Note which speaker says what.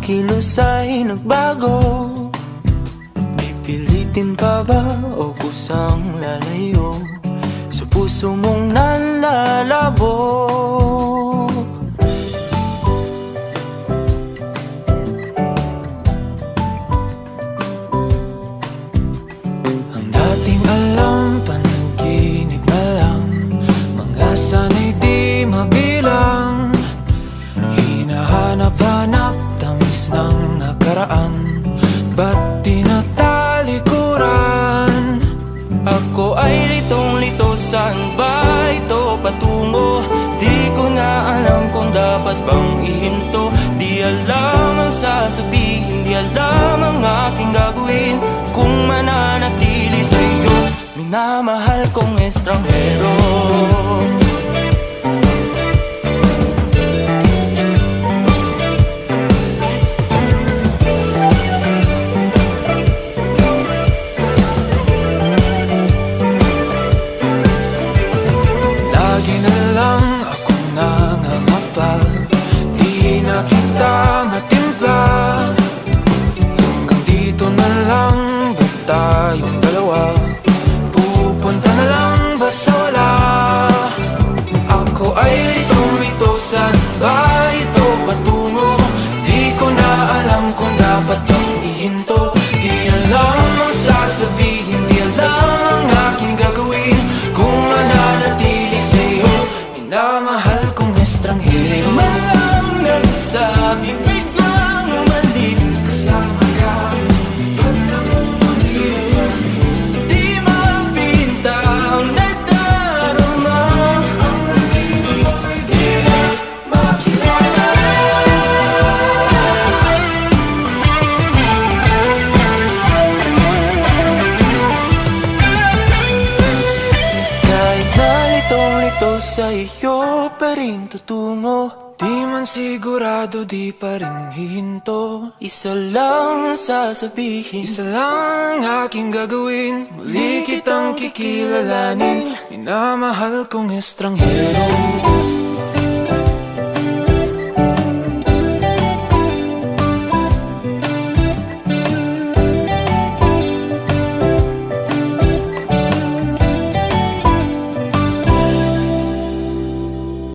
Speaker 1: kilos ay nagbago. Pipilitin pa ba o kusang lalayo sa puso mong nalalabo? Ang dating alam, panaginip na lang, mga sana'y di mabilang. Hinahanap-hanap, tamis ng nakaraan, ba't di natalikuran? Ako ay litong-lito, saan ba ito patungo? Di ko na alam kung dapat bang ihinto. Di alam ang sasabihin, di alam ang aking gagawin kung mananatili sa'yo, minamahal kong estranghero. Lagi na lang akong nangangapa, di na kita matimpla. Hanggang dito na lang ba tayong dalawa? Pupunta na lang ba sa wala? Ako ay litong-lito, saan ba ito patungo? Di ko na alam kung dapat bang ihinto. Di alam ang sasabihin, di alam ang aking gagawin kung mananatili sa'yo, minamahal kong estranghero. Malang nagsabi, biglang umalis, kasama ka, di mapinta ang nadarama. Ang naging mo'y di na makilala. Kahit nalitong-lito sa iyo pa rin tutungo, di man sigurado, di pa rin hihinto. Isa lang ang sasabihin, isa lang ang aking gagawin, muli kitang kikilalanin, minamahal kong estranghero.